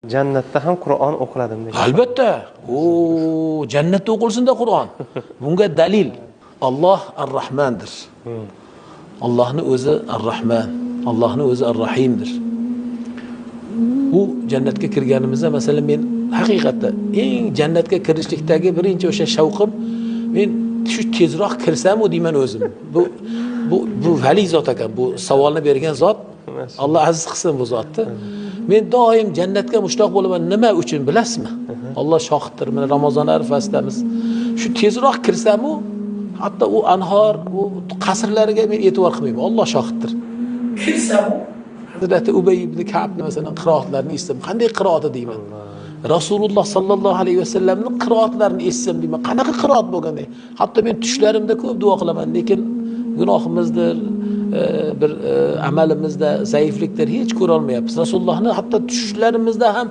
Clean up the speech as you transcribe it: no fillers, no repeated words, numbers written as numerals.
Jannatda ham Qur'on o'qiladimi degan. Albatta. Jannatda o'qilsin-da Qur'on. Bunga dalil Alloh Ar-Rahmandir. Allohning o'zi Ar-Rahman, Allohning o'zi Ar-Rahimdir. Bu jannatga kirganimizda, masalan, men haqiqatda eng jannatga kirishlikdagi birinchi o'sha shavqim, men shu tezroq kirsam-u deyman o'zim. Bu vali zot ekan, bu savolni bergan zot. Alloh aziz qilsin bu zotni. Men doim jannatga mushtoq bo'laman. Nima uchun bilasizmi? Alloh shohiddir. Mana Ramazon arafasidamiz. Shu tezroq kirsam-u, hatto u anhor, u qasrlariga men e'tibor qilmayman. Alloh shohiddir. Kirsam-u, Hazrati Ubay ibn Ka'b masalan qiroatlarini eshitsam, qanday qiroati deyman. Rasululloh sallallohu alayhi vasallamning qiroatlarini eshitsam deyman, qanaqa qiroat bo'lganda. Hatto men tushlarimda ko'p duo qilaman, lekin gunohimizdir, bir amalimizda zaiflikdir hech ko'ra olmayapmiz. Rasulullohni hatto tushlarimizda ham